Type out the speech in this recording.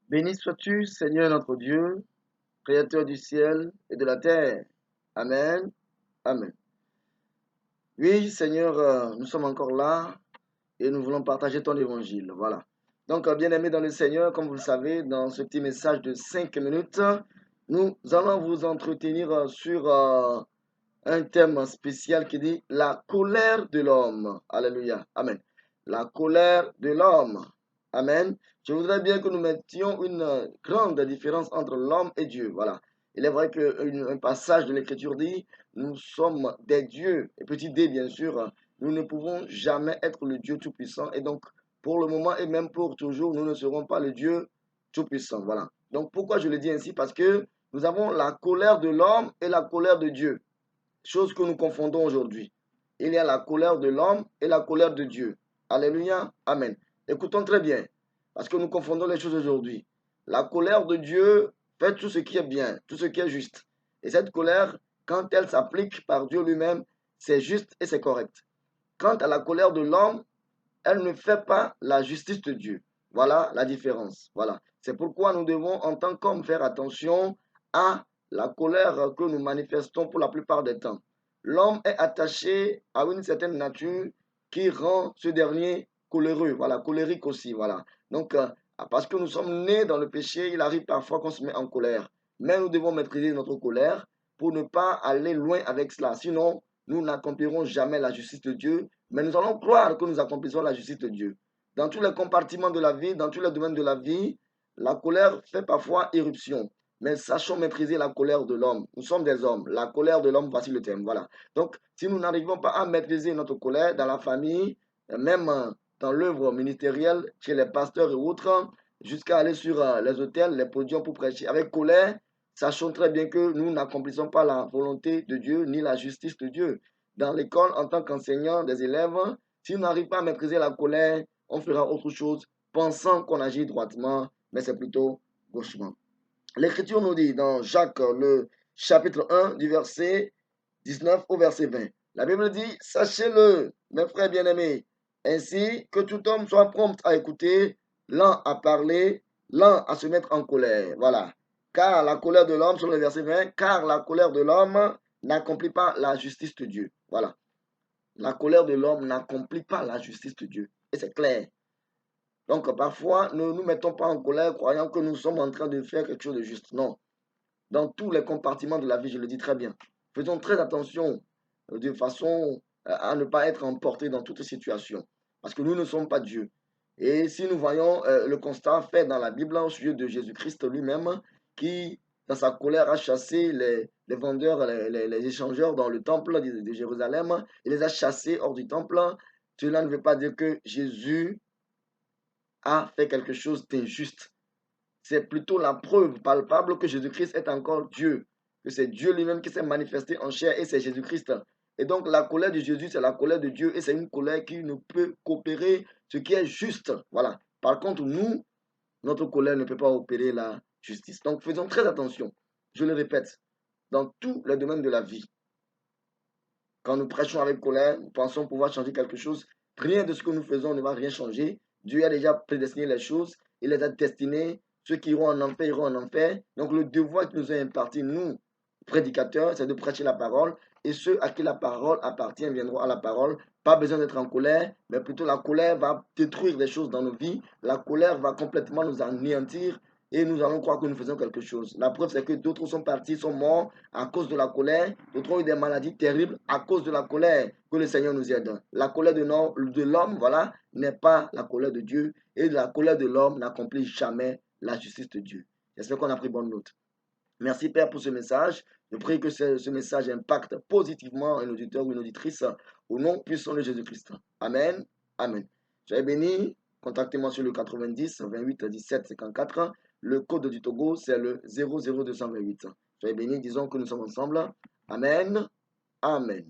Béni sois-tu, Seigneur notre Dieu, Créateur du ciel et de la terre. Amen. Amen. Oui, Seigneur, nous sommes encore là et nous voulons partager ton évangile. Voilà. Donc, bien-aimés dans le Seigneur, comme vous le savez, dans ce petit message de 5 minutes, nous allons vous entretenir sur un thème spécial qui dit la colère de l'homme. Alléluia. Amen. La colère de l'homme. Amen. Je voudrais bien que nous mettions une grande différence entre l'homme et Dieu. Voilà. Il est vrai qu'un passage de l'Écriture dit, nous sommes des dieux. Et petit d, bien sûr, nous ne pouvons jamais être le Dieu Tout-Puissant. Et donc, pour le moment et même pour toujours, nous ne serons pas le Dieu Tout-Puissant. Voilà. Donc, pourquoi je le dis ainsi? Parce que nous avons la colère de l'homme et la colère de Dieu. Chose que nous confondons aujourd'hui. Il y a la colère de l'homme et la colère de Dieu. Alléluia. Amen. Écoutons très bien, parce que nous confondons les choses aujourd'hui. La colère de Dieu fait tout ce qui est bien, tout ce qui est juste. Et cette colère, quand elle s'applique par Dieu lui-même, c'est juste et c'est correct. Quant à la colère de l'homme, elle ne fait pas la justice de Dieu. Voilà la différence. Voilà. C'est pourquoi nous devons, en tant qu'hommes, faire attention à la colère que nous manifestons pour la plupart des temps. L'homme est attaché à une certaine nature qui rend ce dernier coléreux, voilà, colérique aussi, voilà. Donc, parce que nous sommes nés dans le péché, il arrive parfois qu'on se met en colère. Mais nous devons maîtriser notre colère pour ne pas aller loin avec cela. Sinon, nous n'accomplirons jamais la justice de Dieu, mais nous allons croire que nous accomplissons la justice de Dieu. Dans tous les compartiments de la vie, dans tous les domaines de la vie, la colère fait parfois éruption. Mais sachons maîtriser la colère de l'homme. Nous sommes des hommes. La colère de l'homme, voici le thème. Voilà. Donc, si nous n'arrivons pas à maîtriser notre colère dans la famille, même dans l'œuvre ministérielle, chez les pasteurs et autres, jusqu'à aller sur les hôtels, les podiums pour prêcher avec colère, sachons très bien que nous n'accomplissons pas la volonté de Dieu ni la justice de Dieu. Dans l'école, en tant qu'enseignant des élèves, si on n'arrive pas à maîtriser la colère, on fera autre chose, pensant qu'on agit droitement, mais c'est plutôt gauchement. L'Écriture nous dit dans Jacques, le chapitre 1, du verset 19 au verset 20. La Bible dit, sachez-le, mes frères bien-aimés, ainsi que tout homme soit prompt à écouter, lent à parler, lent à se mettre en colère. Voilà. Car la colère de l'homme, sur le verset 20, car la colère de l'homme n'accomplit pas la justice de Dieu. Voilà. La colère de l'homme n'accomplit pas la justice de Dieu. Et c'est clair. Donc parfois, ne nous mettons pas en colère croyant que nous sommes en train de faire quelque chose de juste. Non. Dans tous les compartiments de la vie, je le dis très bien. Faisons très attention de façon à ne pas être emportés dans toute situation. Parce que nous ne sommes pas Dieu. Et si nous voyons le constat fait dans la Bible au sujet de Jésus-Christ lui-même, qui, dans sa colère, a chassé les vendeurs, les échangeurs dans le temple de Jérusalem, il les a chassés hors du temple. Cela ne veut pas dire que Jésus a fait quelque chose d'injuste. C'est plutôt la preuve palpable que Jésus-Christ est encore Dieu, que c'est Dieu lui-même qui s'est manifesté en chair et c'est Jésus-Christ. Et donc la colère de Jésus, c'est la colère de Dieu et c'est une colère qui ne peut qu'opérer ce qui est juste. Voilà. Par contre, nous, notre colère ne peut pas opérer la justice. Donc faisons très attention. Je le répète, dans tous les domaines de la vie, quand nous prêchons avec colère, nous pensons pouvoir changer quelque chose. Rien de ce que nous faisons ne va rien changer. Dieu a déjà prédestiné les choses. Il les a destinées. Ceux qui iront en enfer iront en enfer. Donc le devoir qui nous est imparti, nous, prédicateurs, c'est de prêcher la parole. Et ceux à qui la parole appartient viendront à la parole. Pas besoin d'être en colère, mais plutôt la colère va détruire des choses dans nos vies. La colère va complètement nous anéantir et nous allons croire que nous faisons quelque chose. La preuve, c'est que d'autres sont partis, sont morts à cause de la colère. D'autres ont eu des maladies terribles à cause de la colère. Que le Seigneur nous aide. La colère de l'homme, voilà, n'est pas la colère de Dieu. Et la colère de l'homme n'accomplit jamais la justice de Dieu. J'espère qu'on a pris bonne note. Merci Père pour ce message. Je prie que ce message impacte positivement un auditeur ou une auditrice au nom puissant de Jésus-Christ. Amen. Amen. Soyez bénis. Contactez-moi sur le 90 28 17 54. Le code du Togo, c'est le 00228. Soyez bénis. Disons que nous sommes ensemble. Amen. Amen.